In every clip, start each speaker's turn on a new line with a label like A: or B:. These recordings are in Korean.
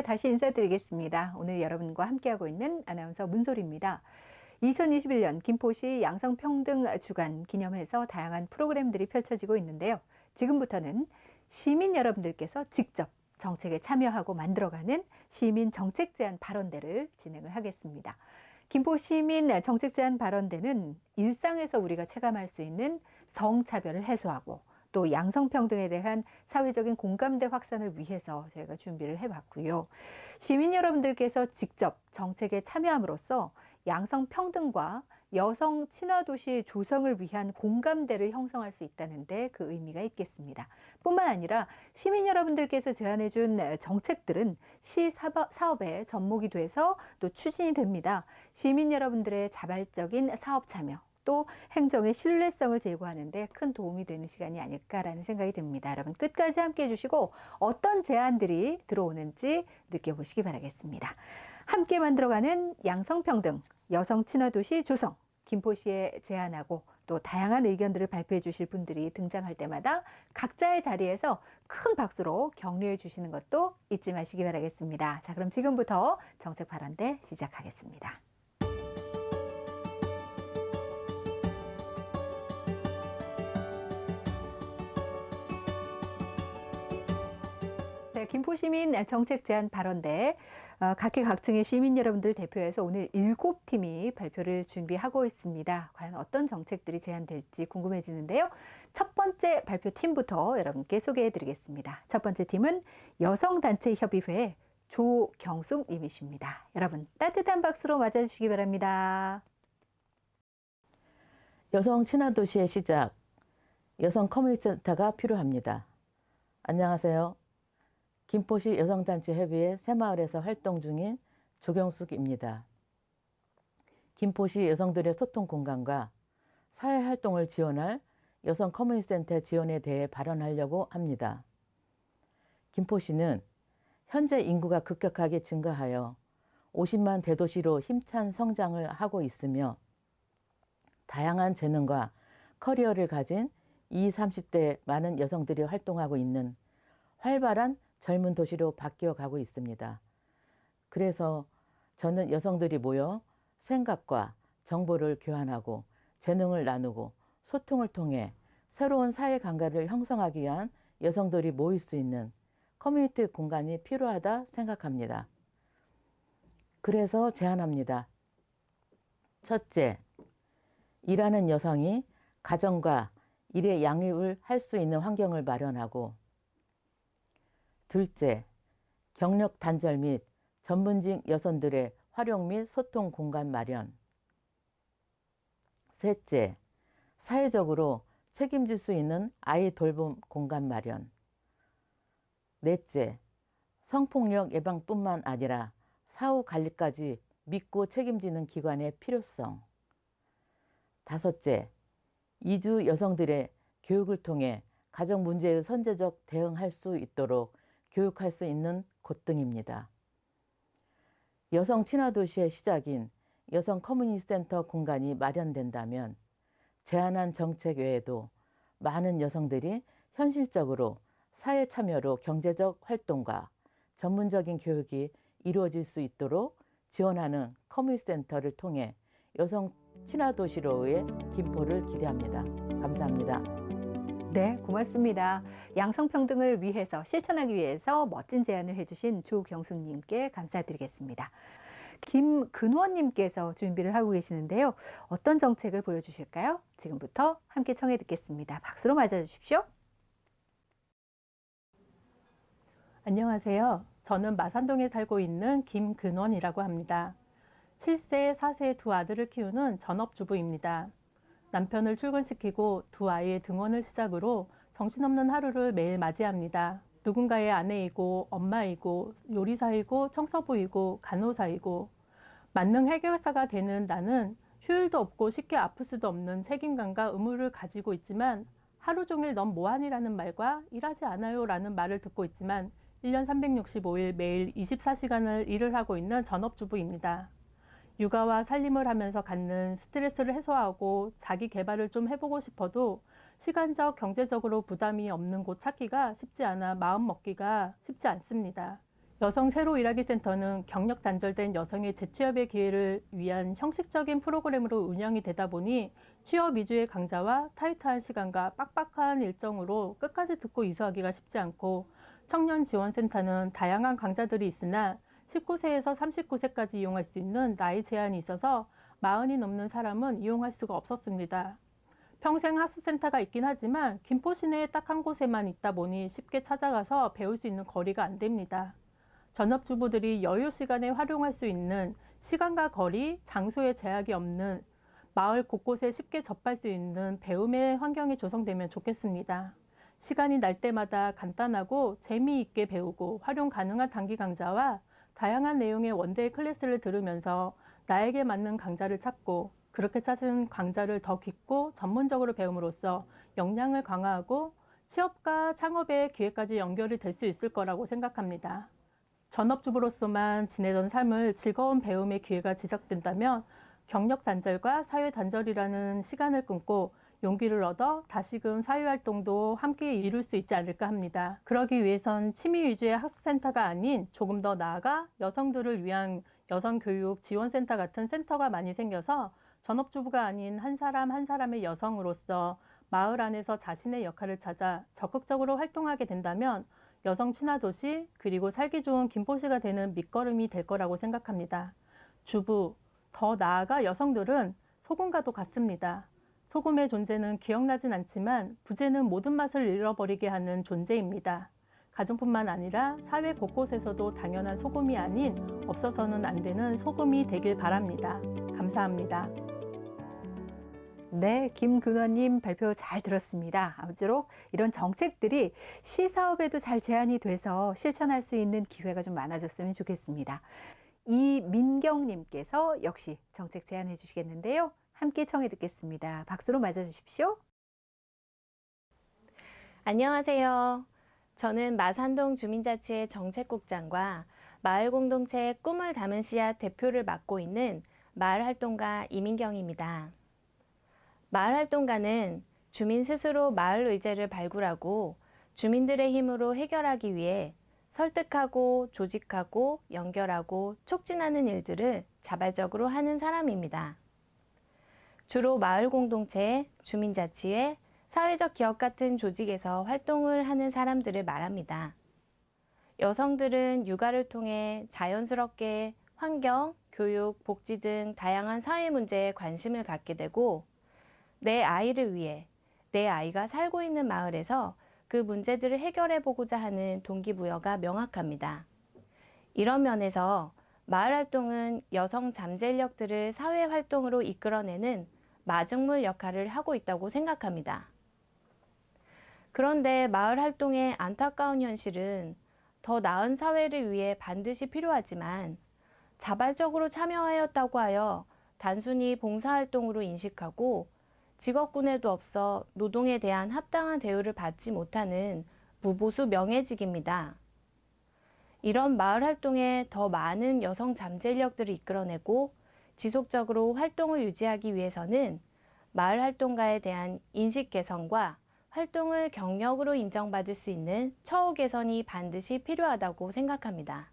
A: 다시 인사드리겠습니다. 오늘 여러분과 함께하고 있는 아나운서 문솔입니다. 2021년 김포시 양성평등 주간 기념해서 다양한 프로그램들이 펼쳐지고 있는데요. 지금부터는 시민 여러분들께서 직접 정책에 참여하고 만들어가는 시민 정책 제안 발언대를 진행을 하겠습니다. 김포 시민 정책 제안 발언대는 일상에서 우리가 체감할 수 있는 성차별을 해소하고 또 양성평등에 대한 사회적인 공감대 확산을 위해서 저희가 준비를 해봤고요. 시민 여러분들께서 직접 정책에 참여함으로써 양성평등과 여성 친화도시 조성을 위한 공감대를 형성할 수 있다는데 그 의미가 있겠습니다. 뿐만 아니라 시민 여러분들께서 제안해준 정책들은 시 사업의 접목이 돼서 또 추진이 됩니다. 시민 여러분들의 자발적인 사업 참여, 또 행정의 신뢰성을 제고하는 데 큰 도움이 되는 시간이 아닐까라는 생각이 듭니다. 여러분 끝까지 함께 해주시고 어떤 제안들이 들어오는지 느껴보시기 바라겠습니다. 함께 만들어가는 양성평등, 여성 친화도시 조성, 김포시에 제안하고 또 다양한 의견들을 발표해 주실 분들이 등장할 때마다 각자의 자리에서 큰 박수로 격려해 주시는 것도 잊지 마시기 바라겠습니다. 자, 그럼 지금부터 정책 발언대 시작하겠습니다. 네, 김포시민 정책 제안 발언대 각계각층의 시민 여러분들 대표해서 오늘 7팀이 발표를 준비하고 있습니다. 과연 어떤 정책들이 제안될지 궁금해지는데요. 첫 번째 발표팀부터 여러분께 소개해 드리겠습니다. 첫 번째 팀은 여성단체협의회 조경숙 님이십니다. 여러분 따뜻한 박수로 맞아주시기 바랍니다.
B: 여성 친화도시의 시작, 여성 커뮤니티센터가 필요합니다. 안녕하세요. 김포시 여성단체협의회 새마을에서 활동 중인 조경숙입니다. 김포시 여성들의 소통 공간과 사회활동을 지원할 여성 커뮤니티센터 지원에 대해 발언하려고 합니다. 김포시는 현재 인구가 급격하게 증가하여 50만 대도시로 힘찬 성장을 하고 있으며 다양한 재능과 커리어를 가진 20, 30대 많은 여성들이 활동하고 있는 활발한 젊은 도시로 바뀌어 가고 있습니다. 그래서 저는 여성들이 모여 생각과 정보를 교환하고 재능을 나누고 소통을 통해 새로운 사회 관계를 형성하기 위한 여성들이 모일 수 있는 커뮤니티 공간이 필요하다 생각합니다. 그래서 제안합니다. 첫째, 일하는 여성이 가정과 일의 양립을 할 수 있는 환경을 마련하고, 둘째, 경력 단절 및 전문직 여성들의 활용 및 소통 공간 마련. 셋째, 사회적으로 책임질 수 있는 아이 돌봄 공간 마련. 넷째, 성폭력 예방뿐만 아니라 사후 관리까지 믿고 책임지는 기관의 필요성. 다섯째, 이주 여성들의 교육을 통해 가정 문제의 선제적 대응할 수 있도록 교육할 수 있는 곳 등입니다. 여성 친화도시의 시작인 여성 커뮤니티 센터 공간이 마련된다면 제안한 정책 외에도 많은 여성들이 현실적으로 사회 참여로 경제적 활동과 전문적인 교육이 이루어질 수 있도록 지원하는 커뮤니티 센터를 통해 여성 친화도시로의 김포를 기대합니다. 감사합니다.
A: 네, 고맙습니다. 양성평등을 위해서 실천하기 위해서 멋진 제안을 해주신 조경숙님께 감사드리겠습니다. 김근원님께서 준비를 하고 계시는데요. 어떤 정책을 보여주실까요? 지금부터 함께 청해 듣겠습니다. 박수로 맞아주십시오.
C: 안녕하세요. 저는 마산동에 살고 있는 김근원이라고 합니다. 7세, 4세 두 아들을 키우는 전업주부입니다. 남편을 출근시키고 두 아이의 등원을 시작으로 정신없는 하루를 매일 맞이합니다. 누군가의 아내이고 엄마이고 요리사이고 청소부이고 간호사이고 만능 해결사가 되는 나는 휴일도 없고 쉽게 아플 수도 없는 책임감과 의무를 가지고 있지만 하루 종일 넌 뭐하니라는 말과 일하지 않아요 라는 말을 듣고 있지만 1년 365일 매일 24시간을 일을 하고 있는 전업주부입니다. 육아와 살림을 하면서 갖는 스트레스를 해소하고 자기 개발을 좀 해보고 싶어도 시간적, 경제적으로 부담이 없는 곳 찾기가 쉽지 않아 마음 먹기가 쉽지 않습니다. 여성 새로 일하기 센터는 경력 단절된 여성의 재취업의 기회를 위한 형식적인 프로그램으로 운영이 되다 보니 취업 위주의 강좌와 타이트한 시간과 빡빡한 일정으로 끝까지 듣고 이수하기가 쉽지 않고, 청년 지원센터는 다양한 강좌들이 있으나 19세에서 39세까지 이용할 수 있는 나이 제한이 있어서 40이 넘는 사람은 이용할 수가 없었습니다. 평생 학습센터가 있긴 하지만 김포 시내에 딱 한 곳에만 있다 보니 쉽게 찾아가서 배울 수 있는 거리가 안 됩니다. 전업주부들이 여유 시간에 활용할 수 있는 시간과 거리, 장소에 제약이 없는 마을 곳곳에 쉽게 접할 수 있는 배움의 환경이 조성되면 좋겠습니다. 시간이 날 때마다 간단하고 재미있게 배우고 활용 가능한 단기 강좌와 다양한 내용의 원데이 클래스를 들으면서 나에게 맞는 강좌를 찾고, 그렇게 찾은 강좌를 더 깊고 전문적으로 배움으로써 역량을 강화하고 취업과 창업의 기회까지 연결이 될 수 있을 거라고 생각합니다. 전업주부로서만 지내던 삶을 즐거운 배움의 기회가 지속된다면 경력 단절과 사회 단절이라는 시간을 끊고 용기를 얻어 다시금 사회활동도 함께 이룰 수 있지 않을까 합니다. 그러기 위해선 취미 위주의 학습센터가 아닌 조금 더 나아가 여성들을 위한 여성교육 지원센터 같은 센터가 많이 생겨서 전업주부가 아닌 한 사람 한 사람의 여성으로서 마을 안에서 자신의 역할을 찾아 적극적으로 활동하게 된다면 여성 친화 도시, 그리고 살기 좋은 김포시가 되는 밑거름이 될 거라고 생각합니다. 주부, 더 나아가 여성들은 소금과도 같습니다. 소금의 존재는 기억나진 않지만 부재는 모든 맛을 잃어버리게 하는 존재입니다. 가정뿐만 아니라 사회 곳곳에서도 당연한 소금이 아닌 없어서는 안 되는 소금이 되길 바랍니다. 감사합니다.
A: 네, 김근원님 발표 잘 들었습니다. 아무쪼록 이런 정책들이 시사업에도 잘 제안이 돼서 실천할 수 있는 기회가 좀 많아졌으면 좋겠습니다. 이민경님께서 역시 정책 제안해 주시겠는데요. 함께 청해 듣겠습니다. 박수로 맞아주십시오.
D: 안녕하세요. 저는 마산동 주민자치회 정책국장과 마을공동체의 꿈을 담은 씨앗 대표를 맡고 있는 마을활동가 이민경입니다. 마을활동가는 주민 스스로 마을 의제를 발굴하고 주민들의 힘으로 해결하기 위해 설득하고 조직하고 연결하고 촉진하는 일들을 자발적으로 하는 사람입니다. 주로 마을 공동체, 주민자치회, 사회적 기업 같은 조직에서 활동을 하는 사람들을 말합니다. 여성들은 육아를 통해 자연스럽게 환경, 교육, 복지 등 다양한 사회 문제에 관심을 갖게 되고, 내 아이를 위해 내 아이가 살고 있는 마을에서 그 문제들을 해결해 보고자 하는 동기부여가 명확합니다. 이런 면에서 마을 활동은 여성 잠재 인력들을 사회 활동으로 이끌어내는 마중물 역할을 하고 있다고 생각합니다. 그런데 마을 활동의 안타까운 현실은 더 나은 사회를 위해 반드시 필요하지만 자발적으로 참여하였다고 하여 단순히 봉사활동으로 인식하고 직업군에도 없어 노동에 대한 합당한 대우를 받지 못하는 무보수 명예직입니다. 이런 마을 활동에 더 많은 여성 잠재 인력들을 이끌어내고 지속적으로 활동을 유지하기 위해서는 마을 활동가에 대한 인식 개선과 활동을 경력으로 인정받을 수 있는 처우 개선이 반드시 필요하다고 생각합니다.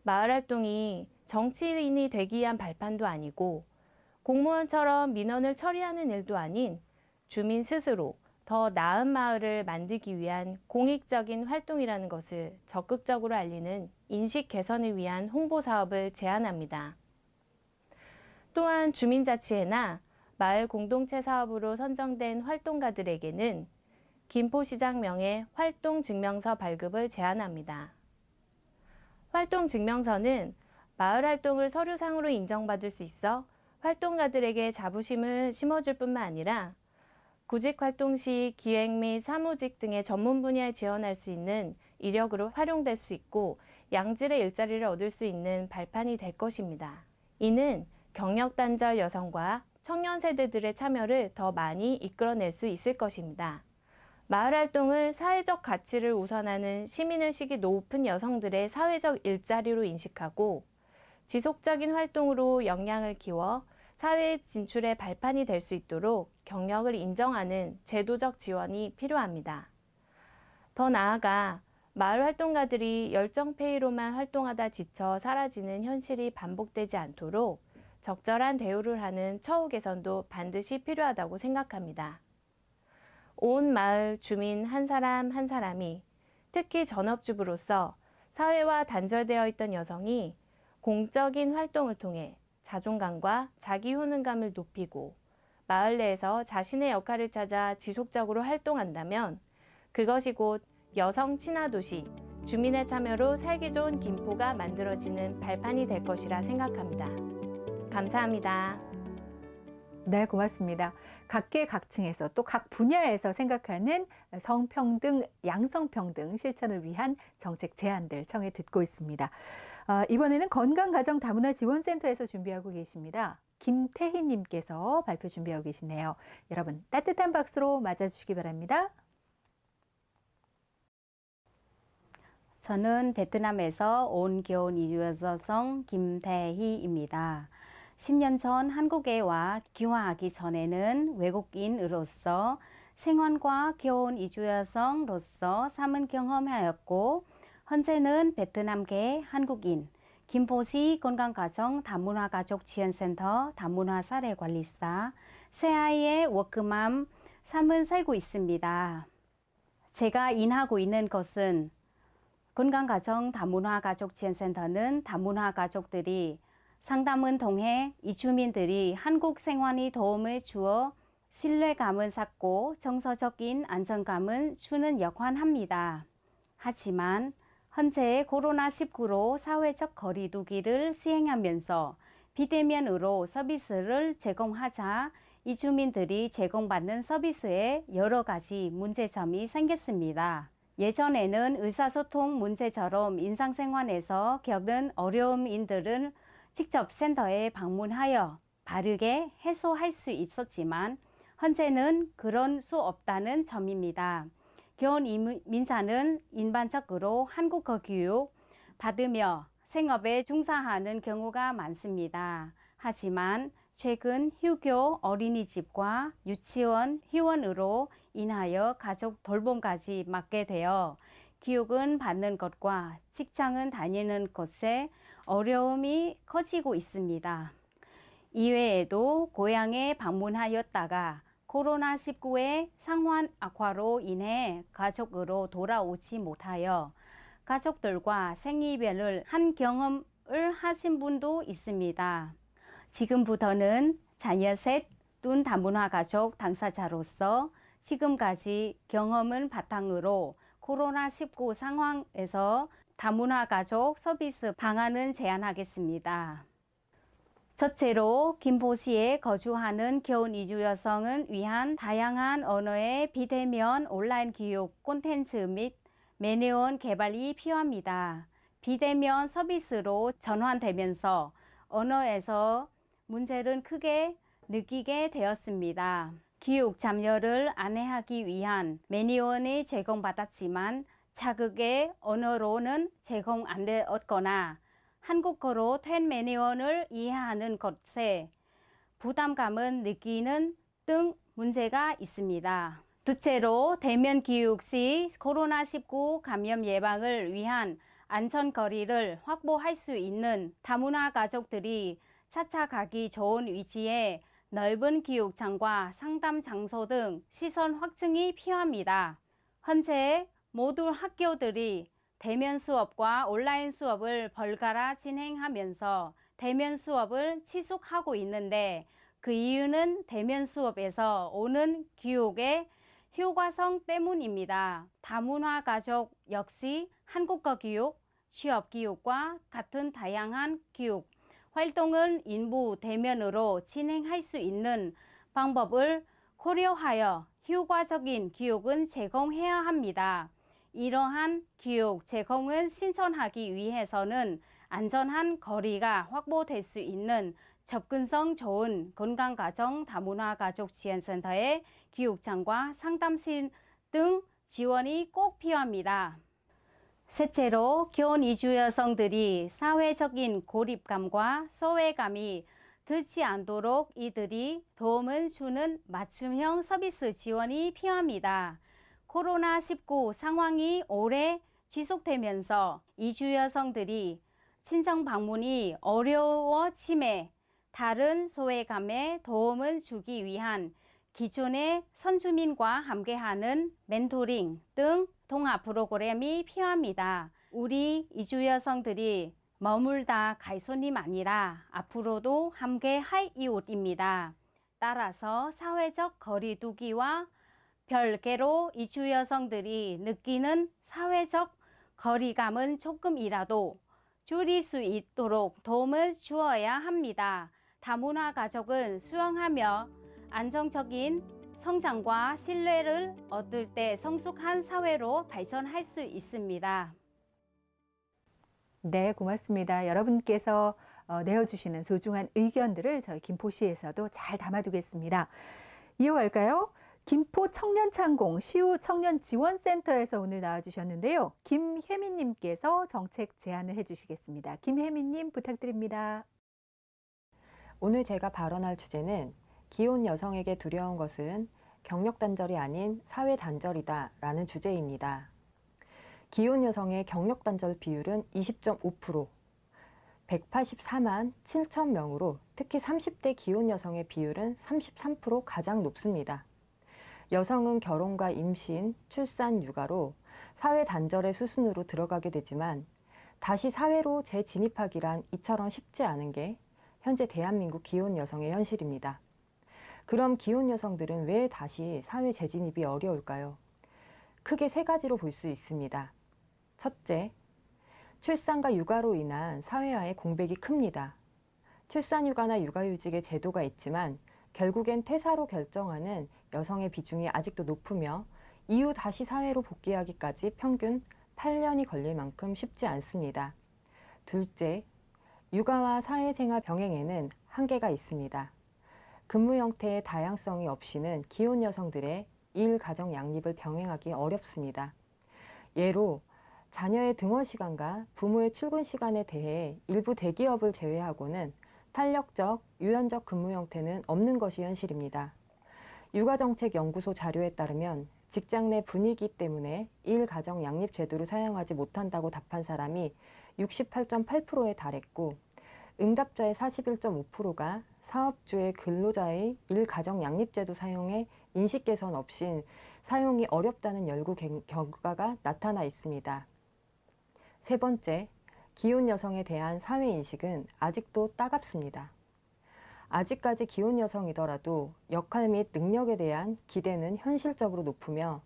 D: 마을 활동이 정치인이 되기 위한 발판도 아니고 공무원처럼 민원을 처리하는 일도 아닌 주민 스스로 더 나은 마을을 만들기 위한 공익적인 활동이라는 것을 적극적으로 알리는 인식 개선을 위한 홍보 사업을 제안합니다. 또한 주민자치회나 마을 공동체 사업으로 선정된 활동가들에게는 김포시장 명의 활동증명서 발급을 제안합니다. 활동증명서는 마을 활동을 서류상으로 인정받을 수 있어 활동가들에게 자부심을 심어줄 뿐만 아니라 구직 활동 시 기획 및 사무직 등의 전문 분야에 지원할 수 있는 이력으로 활용될 수 있고 양질의 일자리를 얻을 수 있는 발판이 될 것입니다. 이는 경력 단절 여성과 청년 세대들의 참여를 더 많이 이끌어낼 수 있을 것입니다. 마을 활동을 사회적 가치를 우선하는 시민의식이 높은 여성들의 사회적 일자리로 인식하고 지속적인 활동으로 역량을 키워 사회 진출의 발판이 될 수 있도록 경력을 인정하는 제도적 지원이 필요합니다. 더 나아가 마을 활동가들이 열정페이로만 활동하다 지쳐 사라지는 현실이 반복되지 않도록 적절한 대우를 하는 처우 개선도 반드시 필요하다고 생각합니다. 온 마을 주민 한 사람 한 사람이 특히 전업주부로서 사회와 단절되어 있던 여성이 공적인 활동을 통해 자존감과 자기 효능감을 높이고 마을 내에서 자신의 역할을 찾아 지속적으로 활동한다면 그것이 곧 여성 친화 도시, 주민의 참여로 살기 좋은 김포가 만들어지는 발판이 될 것이라 생각합니다. 감사합니다.
A: 네, 고맙습니다. 각계각층에서 또 각 분야에서 생각하는 성평등, 양성평등 실천을 위한 정책 제안들 청해 듣고 있습니다. 이번에는 건강가정다문화지원센터에서 준비하고 계십니다. 김태희님께서 발표 준비하고 계시네요. 여러분 따뜻한 박수로 맞아주시기 바랍니다.
E: 저는 베트남에서 온 겨울 이주 여성 김태희입니다. 10년 전 한국에 와 귀화하기 전에는 외국인으로서 생활과 겨울 이주 여성으로서 삶은 경험하였고 현재는 베트남계 한국인, 김포시 건강가정 다문화가족지원센터 다문화사례관리사 새아이의 워크맘 삶을 살고 있습니다. 제가 일하고 있는 것은 건강가정 다문화가족지원센터는 다문화 가족들이 상담을 통해 이주민들이 한국 생활에 도움을 주어 신뢰감을 쌓고 정서적인 안정감을 주는 역할을 합니다. 하지만 현재 코로나19로 사회적 거리두기를 시행하면서 비대면으로 서비스를 제공하자 이주민들이 제공받는 서비스에 여러 가지 문제점이 생겼습니다. 예전에는 의사소통 문제처럼 일상생활에서 겪는 어려움들을 직접 센터에 방문하여 바르게 해소할 수 있었지만 현재는 그런 수 없다는 점입니다. 겨울 이민자는 일반적으로 한국어 교육 받으며 생업에 종사하는 경우가 많습니다. 하지만 최근 휴교 어린이집과 유치원 휴원으로 인하여 가족 돌봄까지 맡게 되어 교육은 받는 것과 직장은 다니는 것에 어려움이 커지고 있습니다. 이외에도 고향에 방문하였다가 코로나19의 상황 악화로 인해 가족으로 돌아오지 못하여 가족들과 생이별을 한 경험을 하신 분도 있습니다. 지금부터는 자녀 셋 둔 다문화 가족 당사자로서 지금까지 경험을 바탕으로 코로나19 상황에서 다문화 가족 서비스 방안을 제안하겠습니다. 첫째로 김포시에 거주하는 겨울 이주 여성을 위한 다양한 언어의 비대면 온라인 교육 콘텐츠 및 매뉴얼 개발이 필요합니다. 비대면 서비스로 전환되면서 언어에서 문제를 크게 느끼게 되었습니다. 교육 참여를 안내하기 위한 매뉴얼이 제공받았지만 자극의 언어로는 제공 안 되었거나 한국어로 된 매뉴얼을 이해하는 것에 부담감을 느끼는 등 문제가 있습니다. 둘째로 대면 교육 시 코로나19 감염 예방을 위한 안전거리를 확보할 수 있는 다문화 가족들이 찾아가기 좋은 위치에 넓은 교육장과 상담 장소 등 시설 확충이 필요합니다. 현재 모든 학교들이 대면 수업과 온라인 수업을 번갈아 진행하면서 대면 수업을 지속하고 있는데 그 이유는 대면 수업에서 오는 교육의 효과성 때문입니다. 다문화 가족 역시 한국어 교육, 취업 교육과 같은 다양한 교육 활동을 일부 대면으로 진행할 수 있는 방법을 고려하여 효과적인 교육은 제공해야 합니다. 이러한 교육 제공을 실천하기 위해서는 안전한 거리가 확보될 수 있는 접근성 좋은 건강가정 다문화가족지원센터의 교육장과 상담실 등 지원이 꼭 필요합니다. 셋째로 겨울 이주 여성들이 사회적인 고립감과 소외감이 들지 않도록 이들이 도움을 주는 맞춤형 서비스 지원이 필요합니다. 코로나19 상황이 오래 지속되면서 이주 여성들이 친정 방문이 어려워짐에 다른 소외감에 도움을 주기 위한 기존의 선주민과 함께하는 멘토링 등 동아 프로그램이 필요합니다. 우리 이주 여성들이 머물다 갈 손님 아니라 앞으로도 함께 할 이웃입니다. 따라서 사회적 거리두기와 별개로 이주 여성들이 느끼는 사회적 거리감은 조금이라도 줄일 수 있도록 도움을 주어야 합니다. 다문화 가족은 수용하며 안정적인 성장과 신뢰를 얻을 때 성숙한 사회로 발전할 수 있습니다.
A: 네, 고맙습니다. 여러분께서 내어주시는 소중한 의견들을 저희 김포시에서도 잘 담아두겠습니다. 이어갈까요? 김포 청년창공 시우 청년지원센터에서 오늘 나와주셨는데요. 김혜민님께서 정책 제안을 해주시겠습니다. 김혜민님 부탁드립니다.
F: 오늘 제가 발언할 주제는 기혼 여성에게 두려운 것은 경력 단절이 아닌 사회 단절이다 라는 주제입니다. 기혼 여성의 경력 단절 비율은 20.5%, 184만 7천 명으로 특히 30대 기혼 여성의 비율은 33% 가장 높습니다. 여성은 결혼과 임신, 출산, 육아로 사회 단절의 수순으로 들어가게 되지만 다시 사회로 재진입하기란 이처럼 쉽지 않은 게 현재 대한민국 기혼 여성의 현실입니다. 그럼 기혼 여성들은 왜 다시 사회 재진입이 어려울까요? 크게 세 가지로 볼 수 있습니다. 첫째, 출산과 육아로 인한 사회화의 공백이 큽니다. 출산휴가나 육아휴직의 제도가 있지만 결국엔 퇴사로 결정하는 여성의 비중이 아직도 높으며 이후 다시 사회로 복귀하기까지 평균 8년이 걸릴 만큼 쉽지 않습니다. 둘째, 육아와 사회생활 병행에는 한계가 있습니다. 근무 형태의 다양성이 없이는 기혼 여성들의 일, 가정 양립을 병행하기 어렵습니다. 예로 자녀의 등원 시간과 부모의 출근 시간에 대해 일부 대기업을 제외하고는 탄력적, 유연적 근무 형태는 없는 것이 현실입니다. 육아정책연구소 자료에 따르면 직장 내 분위기 때문에 일, 가정 양립 제도를 사용하지 못한다고 답한 사람이 68.8%에 달했고 응답자의 41.5%가 사업주의 근로자의 일, 가정 양립 제도 사용에 인식 개선 없인 사용이 어렵다는 연구 결과가 나타나 있습니다. 세 번째, 기혼 여성에 대한 사회 인식은 아직도 따갑습니다. 아직까지 기혼 여성이더라도 역할 및 능력에 대한 기대는 현실적으로 높으며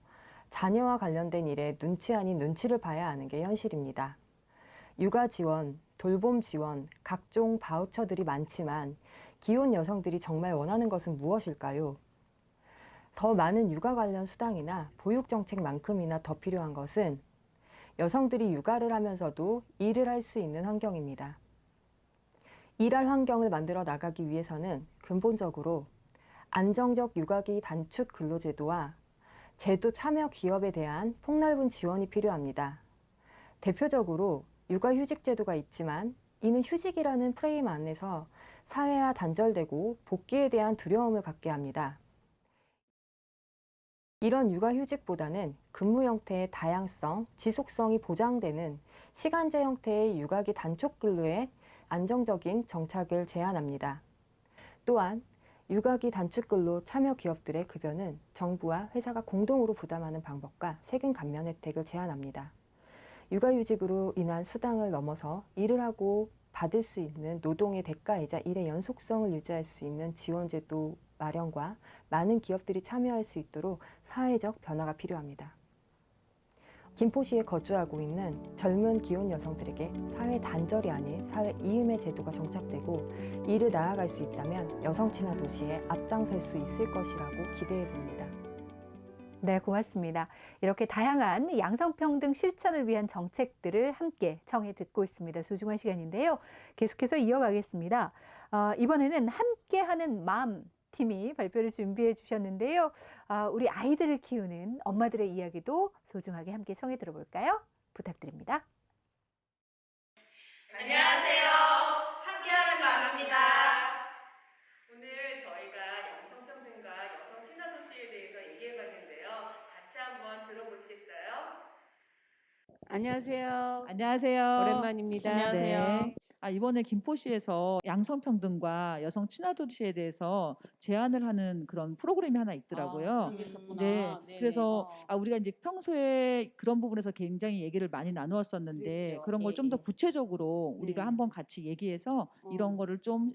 F: 자녀와 관련된 일에 눈치 아닌 눈치를 봐야 하는 게 현실입니다. 육아 지원, 돌봄 지원, 각종 바우처들이 많지만 기혼 여성들이 정말 원하는 것은 무엇일까요? 더 많은 육아 관련 수당이나 보육 정책만큼이나 더 필요한 것은 여성들이 육아를 하면서도 일을 할 수 있는 환경입니다. 일할 환경을 만들어 나가기 위해서는 근본적으로 안정적 육아기 단축 근로제도와 제도 참여 기업에 대한 폭넓은 지원이 필요합니다. 대표적으로 육아휴직 제도가 있지만 이는 휴직이라는 프레임 안에서 사회와 단절되고 복귀에 대한 두려움을 갖게 합니다. 이런 육아휴직보다는 근무 형태의 다양성, 지속성이 보장되는 시간제 형태의 육아기 단축 근로에 안정적인 정착을 제안합니다. 또한 육아기 단축 근로 참여 기업들의 급여는 정부와 회사가 공동으로 부담하는 방법과 세금 감면 혜택을 제안합니다. 육아휴직으로 인한 수당을 넘어서 일을 하고 받을 수 있는 노동의 대가이자 일의 연속성을 유지할 수 있는 지원제도 마련과 많은 기업들이 참여할 수 있도록 사회적 변화가 필요합니다. 김포시에 거주하고 있는 젊은 기혼 여성들에게 사회 단절이 아닌 사회 이음의 제도가 정착되고 이를 나아갈 수 있다면 여성 친화 도시에 앞장설 수 있을 것이라고 기대해 봅니다.
A: 네, 고맙습니다. 이렇게 다양한 양성평등 실천을 위한 정책들을 함께 청해 듣고 있습니다. 소중한 시간인데요. 계속해서 이어가겠습니다. 이번에는 함께하는 마음 팀이 발표를 준비해 주셨는데요. 우리 아이들을 키우는 엄마들의 이야기도 소중하게 함께 청해 들어볼까요? 부탁드립니다.
G: 안녕하세요. 함께하는 마음입니다. 오늘 저희가 양성평등과 여성 친화도시에 대해서 얘기해봤는데요. 같이 한번 들어보시겠어요?
H: 안녕하세요.
I: 안녕하세요.
H: 오랜만입니다.
C: 안녕하세요.
I: 네. 이번에 김포시에서 양성평등과 여성 친화도시에 대해서 제안을 하는 그런 프로그램이 하나 있더라고요.
H: 그런 게 있었구나.
I: 네.
H: 네네.
I: 그래서 우리가 이제 평소에 그런 부분에서 굉장히 얘기를 많이 나누었었는데
H: 그랬죠.
I: 그런 걸
H: 예,
I: 좀 더
H: 예.
I: 구체적으로 우리가
H: 네.
I: 한번 같이 얘기해서 이런 거를 좀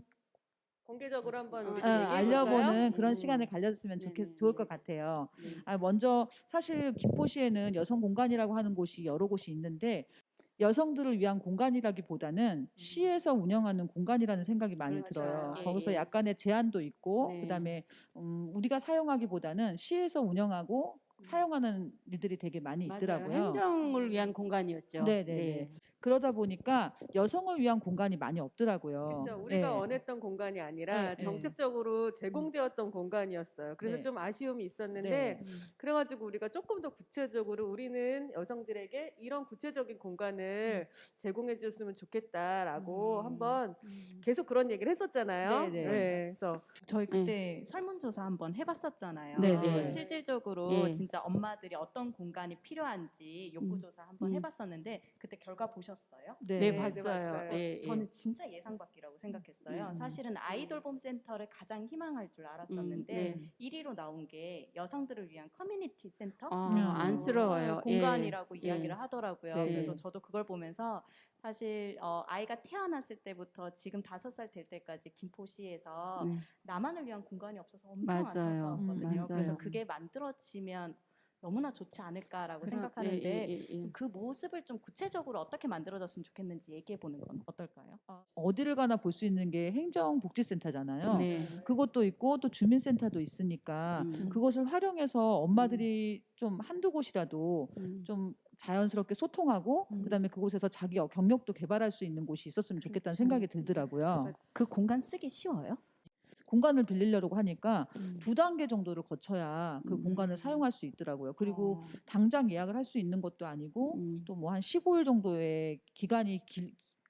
J: 공개적으로 한번 우리
I: 알려보는 그런 시간을 가졌으면
H: 네네네.
I: 좋을 것 같아요.
H: 네.
I: 먼저 사실 김포시에는 여성 공간이라고 하는 곳이 여러 곳이 있는데 여성들을 위한 공간이라기보다는 시에서 운영하는 공간이라는 생각이 많이
H: 그렇죠.
I: 들어요.
H: 예,
I: 거기서
H: 예.
I: 약간의 제한도 있고
H: 네.
I: 그다음에 우리가 사용하기보다는 시에서 운영하고 사용하는 일들이 되게 많이
H: 맞아요.
I: 있더라고요.
H: 행정을 위한 공간이었죠.
I: 네네네.
H: 네.
I: 그러다 보니까 여성을 위한 공간이 많이 없더라고요.
J: 그렇죠. 우리가
I: 네.
J: 원했던 공간이 아니라
I: 네,
J: 정책적으로 제공되었던 공간이었어요. 그래서
I: 네.
J: 좀 아쉬움이 있었는데
I: 네.
J: 그래가지고 우리가 조금 더 구체적으로 우리는 여성들에게 이런 구체적인 공간을 제공해 줬으면 좋겠다라고 한번 계속 그런 얘기를 했었잖아요.
I: 네, 네.
J: 그래서
K: 저희 그때 설문조사 한번 해봤었잖아요.
H: 네네.
K: 실질적으로
H: 네.
K: 진짜 엄마들이 어떤 공간이 필요한지 욕구조사 한번 해봤었는데 그때 결과 보셨어요?
H: 네,
J: 봤어요.
H: 봤어요. 예, 예.
K: 저는 진짜 예상 밖이라고 생각했어요. 사실은 아이돌봄 센터를 가장 희망할 줄 알았었는데
H: 네.
K: 1위로 나온 게 여성들을 위한 커뮤니티 센터
H: 안쓰러워요.
K: 공간이라고
H: 예.
K: 이야기를 하더라고요.
I: 네.
K: 그래서 저도 그걸 보면서 사실 아이가 태어났을 때부터 지금 5살 될 때까지 김포시에서
H: 네.
K: 나만을 위한 공간이 없어서 엄청
H: 맞아요.
K: 안타까웠거든요.
H: 맞아요.
K: 그래서 그게 만들어지면 너무나 좋지 않을까라고
H: 그런-
K: 생각하는데
H: 예, 예, 예.
K: 그 모습을 좀 구체적으로 어떻게 만들어졌으면 좋겠는지 얘기해 보는 건 어떨까요?
I: 어디를 가나 볼 수 있는 게 행정복지센터잖아요.
H: 네.
I: 그것도 있고 또 주민센터도 있으니까 그것을 활용해서 엄마들이 좀 한두 곳이라도 좀 자연스럽게 소통하고 그다음에 그곳에서 자기 경력도 개발할 수 있는 곳이 있었으면 좋겠다는 생각이 들더라고요.
K: 그 공간 쓰기 쉬워요?
I: 공간을 빌리려고 하니까 2단계 정도를 거쳐야 그 공간을 사용할 수 있더라고요. 그리고 당장 예약을 할 수 있는 것도 아니고 또 뭐 한 15일 정도의 기간이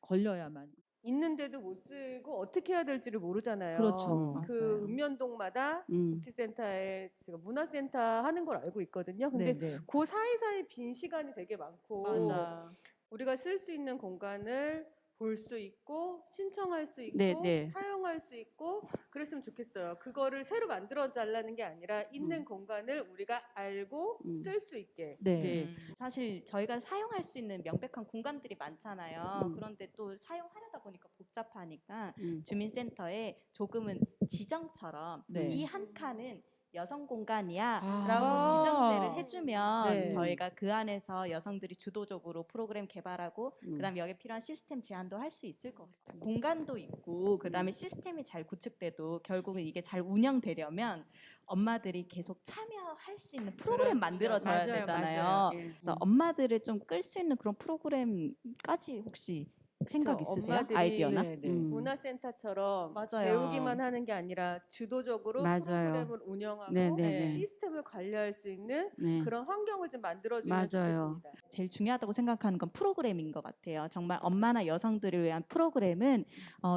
I: 걸려야만.
J: 있는데도 못 쓰고 어떻게 해야 될지를 모르잖아요.
I: 그렇죠.
J: 그
H: 맞아요.
J: 읍면동마다 복지센터에 지금 문화센터 하는 걸 알고 있거든요. 근데
I: 네네.
J: 그 사이사이 빈 시간이 되게 많고
K: 맞아.
J: 우리가 쓸 수 있는 공간을 볼 수 있고 신청할 수 있고
H: 네, 네.
J: 사용할 수 있고 그랬으면 좋겠어요. 그거를 새로 만들어 달라는 게 아니라 있는 공간을 우리가 알고 쓸 수 있게.
I: 네.
H: 네.
K: 사실 저희가 사용할 수 있는 명백한 공간들이 많잖아요. 그런데 또 사용하려다 보니까 복잡하니까 주민센터에 조금은 지정처럼
I: 네.
K: 이 한 칸은 여성 공간이야
H: 아.
K: 라고 지정제를 해주면
I: 네.
K: 저희가 그 안에서 여성들이 주도적으로 프로그램 개발하고 그다음에 여기에 필요한 시스템 제안도 할 수 있을 것 같아요. 공간도 있고 그다음에 시스템이 잘 구축돼도 결국은 이게 잘 운영되려면 엄마들이 계속 참여할 수 있는 프로그램 만들어져야
H: 맞아요,
K: 되잖아요.
H: 맞아요. 예.
K: 그래서 엄마들을 좀 끌 수 있는 그런 프로그램까지 혹시 생각
J: 그쵸.
K: 있으세요?
J: 엄마들이
K: 아이디어나?
I: 네, 네.
J: 문화센터처럼
K: 맞아요.
J: 배우기만 하는 게 아니라 주도적으로
H: 맞아요.
J: 프로그램을 운영하고
H: 네, 네, 네.
J: 시스템을 관리할 수 있는
H: 네.
J: 그런 환경을 좀 만들어주면
H: 맞아요.
J: 좋겠습니다.
K: 제일 중요하다고 생각하는 건 프로그램인 것 같아요. 정말 엄마나 여성들을 위한 프로그램은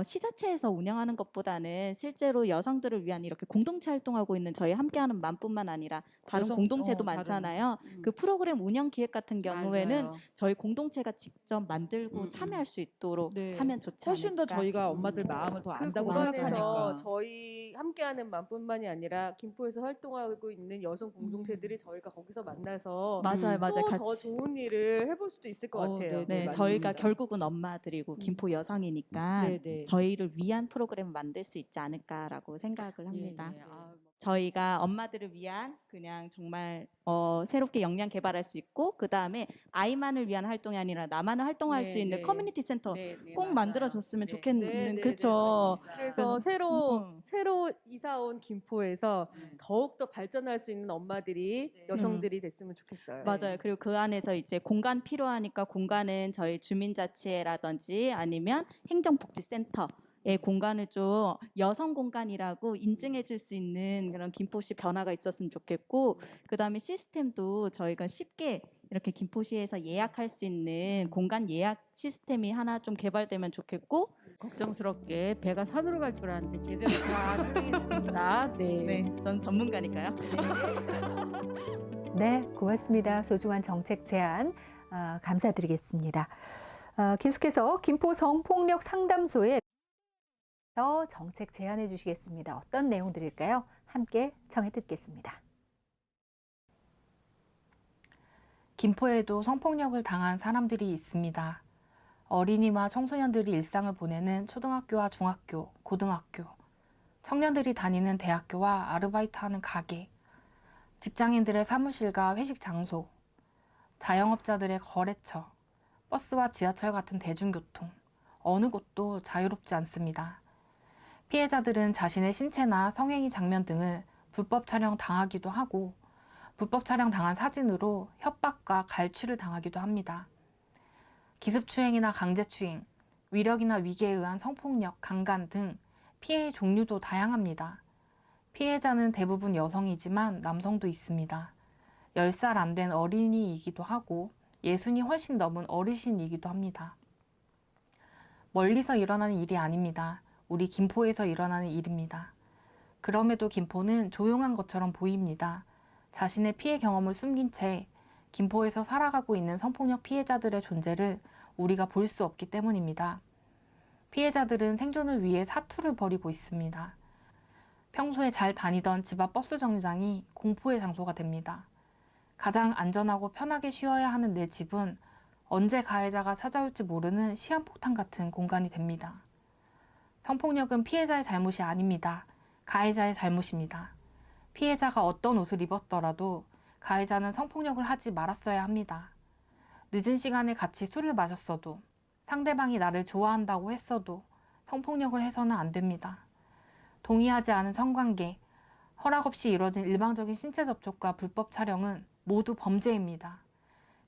K: 시자체에서 운영하는 것보다는 실제로 여성들을 위한 이렇게 공동체 활동하고 있는 저희 함께하는 맘뿐만 아니라 다른
I: 여성-
K: 공동체도
I: 다른-
K: 많잖아요. 그 프로그램 운영 기획 같은 경우에는
H: 맞아요.
K: 저희 공동체가 직접 만들고 참여할 수 있도록
I: 네.
K: 하면 좋지
I: 훨씬 더
K: 않을까.
I: 저희가 엄마들 마음을 더
J: 그
I: 안다고
J: 공간에서
I: 생각하니까.
J: 저희 함께하는 맘뿐만이 아니라 김포에서 활동하고 있는 여성 공동체들이 저희가 거기서 만나서
K: 맞아요, 맞아요.
J: 또 더
K: 같이.
J: 좋은 일을 해볼 수도 있을 것 같아요.
K: 네,
I: 맞습니다.
K: 저희가 결국은 엄마들이고 김포 여성이니까
I: 네, 네.
K: 저희를 위한 프로그램을 만들 수 있지 않을까라고 생각을 합니다.
H: 예, 예.
K: 저희가 엄마들을 위한 그냥 정말 새롭게 역량 개발할 수 있고 그 다음에 아이만을 위한 활동이 아니라 나만을 활동할
H: 네,
K: 수 있는
H: 네.
K: 커뮤니티 센터
H: 네, 네,
K: 꼭
H: 맞아요.
K: 만들어줬으면
H: 네.
K: 좋겠는
J: 네, 네,
K: 그쵸?
J: 네, 그래서 새로
K: 음.
J: 이사 온 김포에서 더욱 더 발전할 수 있는 엄마들이 여성들이 됐으면 좋겠어요.
K: 맞아요. 그리고 그 안에서 이제 공간 필요하니까 공간은 저희 주민자치회라든지 아니면 행정복지센터의 공간을 좀 여성 공간이라고 인증해 줄 수 있는 그런 김포시 변화가 있었으면 좋겠고 그다음에 시스템도 저희가 쉽게 이렇게 김포시에서 예약할 수 있는 공간 예약 시스템이 하나 좀 개발되면 좋겠고
H: 걱정스럽게 배가 산으로 갈 줄 알았는데 제대로 잘 하겠습니다. 네.
K: 네, 전 전문가니까요.
A: 네, 고맙습니다. 소중한 정책 제안 감사드리겠습니다. 계속해서 김포 성폭력 상담소에 정책 제안해 주시겠습니다. 어떤 내용들일까요? 함께 청해 듣겠습니다.
L: 김포에도 성폭력을 당한 사람들이 있습니다. 어린이와 청소년들이 일상을 보내는 초등학교와 중학교, 고등학교, 청년들이 다니는 대학교와 아르바이트하는 가게, 직장인들의 사무실과 회식 장소, 자영업자들의 거래처, 버스와 지하철 같은 대중교통, 어느 곳도 자유롭지 않습니다. 피해자들은 자신의 신체나 성행위 장면 등을 불법 촬영 당하기도 하고 불법 촬영 당한 사진으로 협박과 갈취를 당하기도 합니다. 기습추행이나 강제추행, 위력이나 위계에 의한 성폭력, 강간 등 피해의 종류도 다양합니다. 피해자는 대부분 여성이지만 남성도 있습니다. 10살 안 된 어린이이기도 하고 60이 훨씬 넘은 어르신이기도 합니다. 멀리서 일어나는 일이 아닙니다. 우리 김포에서 일어나는 일입니다. 그럼에도 김포는 조용한 것처럼 보입니다. 자신의 피해 경험을 숨긴 채 김포에서 살아가고 있는 성폭력 피해자들의 존재를 우리가 볼 수 없기 때문입니다. 피해자들은 생존을 위해 사투를 벌이고 있습니다. 평소에 잘 다니던 집 앞 버스 정류장이 공포의 장소가 됩니다. 가장 안전하고 편하게 쉬어야 하는 내 집은 언제 가해자가 찾아올지 모르는 시한폭탄 같은 공간이 됩니다. 성폭력은 피해자의 잘못이 아닙니다. 가해자의 잘못입니다. 피해자가 어떤 옷을 입었더라도 가해자는 성폭력을 하지 말았어야 합니다. 늦은 시간에 같이 술을 마셨어도 상대방이 나를 좋아한다고 했어도 성폭력을 해서는 안 됩니다. 동의하지 않은 성관계, 허락 없이 이뤄진 일방적인 신체 접촉과 불법 촬영은 모두 범죄입니다.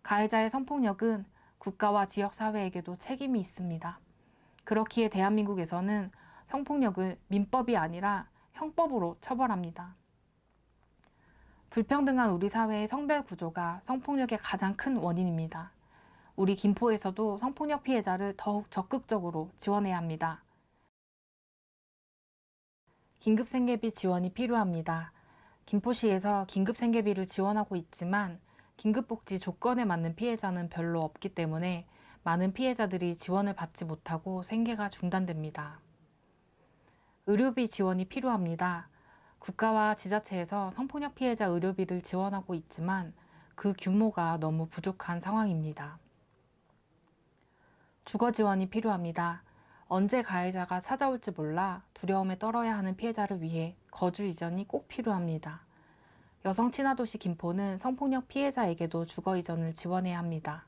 L: 가해자의 성폭력은 국가와 지역사회에게도 책임이 있습니다. 그렇기에 대한민국에서는 성폭력을 민법이 아니라 형법으로 처벌합니다. 불평등한 우리 사회의 성별 구조가 성폭력의 가장 큰 원인입니다. 우리 김포에서도 성폭력 피해자를 더욱 적극적으로 지원해야 합니다. 긴급생계비 지원이 필요합니다. 김포시에서 긴급생계비를 지원하고 있지만 긴급복지 조건에 맞는 피해자는 별로 없기 때문에 많은 피해자들이 지원을 받지 못하고 생계가 중단됩니다. 의료비 지원이 필요합니다. 국가와 지자체에서 성폭력 피해자 의료비를 지원하고 있지만 그 규모가 너무 부족한 상황입니다. 주거 지원이 필요합니다. 언제 가해자가 찾아올지 몰라 두려움에 떨어야 하는 피해자를 위해 거주 이전이 꼭 필요합니다. 여성 친화도시 김포는 성폭력 피해자에게도 주거 이전을 지원해야 합니다.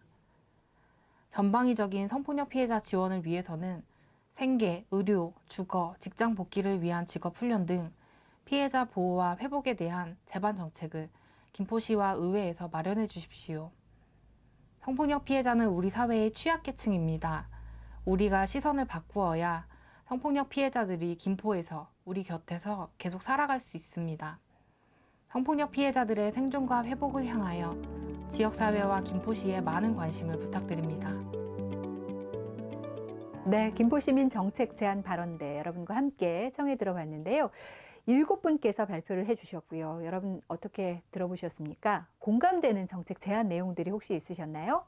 L: 전방위적인 성폭력 피해자 지원을 위해서는 생계, 의료, 주거, 직장 복귀를 위한 직업 훈련 등 피해자 보호와 회복에 대한 제반 정책을 김포시와 의회에서 마련해 주십시오. 성폭력 피해자는 우리 사회의 취약계층입니다. 우리가 시선을 바꾸어야 성폭력 피해자들이 김포에서 우리 곁에서 계속 살아갈 수 있습니다. 성폭력 피해자들의 생존과 회복을 향하여 지역사회와 김포시에 많은 관심을 부탁드립니다.
A: 네, 김포시민 정책 제안 발언대 여러분과 함께 청해 들어봤는데요. 7분께서 발표를 해주셨고요. 여러분 어떻게 들어보셨습니까? 공감되는 정책 제안 내용들이 혹시 있으셨나요?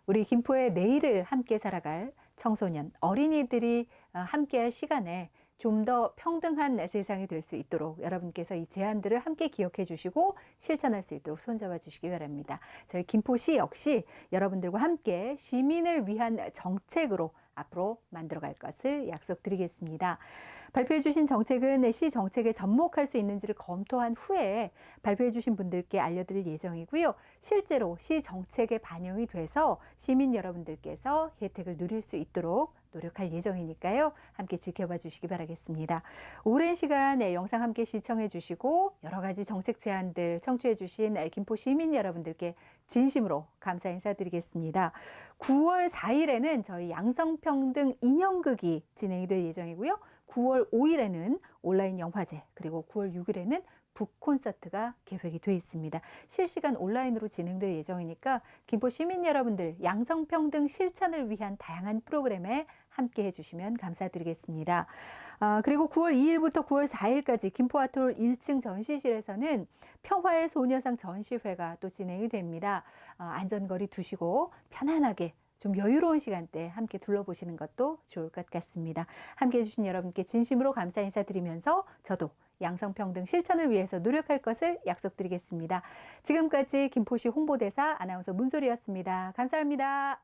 A: 우리 김포의 내일을 함께 살아갈 청소년, 어린이들이 함께할 시간에 좀 더 평등한 세상이 될 수 있도록 여러분께서 이 제안들을 함께 기억해 주시고 실천할 수 있도록 손잡아 주시기 바랍니다. 저희 김포시 역시 여러분들과 함께 시민을 위한 정책으로 앞으로 만들어갈 것을 약속드리겠습니다. 발표해 주신 정책은 시 정책에 접목할 수 있는지를 검토한 후에 발표해 주신 분들께 알려드릴 예정이고요. 실제로 시 정책에 반영이 돼서 시민 여러분들께서 혜택을 누릴 수 있도록 노력할 예정이니까요. 함께 지켜봐 주시기 바라겠습니다. 오랜 시간 영상 함께 시청해 주시고 여러 가지 정책 제안들 청취해 주신 김포 시민 여러분들께 진심으로 감사 인사드리겠습니다. 9월 4일에는 저희 양성평등 인형극이 진행이 될 예정이고요. 9월 5일에는 온라인 영화제, 그리고 9월 6일에는 북 콘서트가 계획이 되어 있습니다. 실시간 온라인으로 진행될 예정이니까 김포 시민 여러분들 양성평등 실천을 위한 다양한 프로그램에 함께 해주시면 감사드리겠습니다. 그리고 9월 2일부터 9월 4일까지 김포아트홀 1층 전시실에서는 평화의 소녀상 전시회가 또 진행이 됩니다. 안전거리 두시고 편안하게 좀 여유로운 시간대 함께 둘러보시는 것도 좋을 것 같습니다. 함께 해주신 여러분께 진심으로 감사 인사드리면서 저도 양성평등 실천을 위해서 노력할 것을 약속드리겠습니다. 지금까지 김포시 홍보대사 아나운서 문소리였습니다. 감사합니다.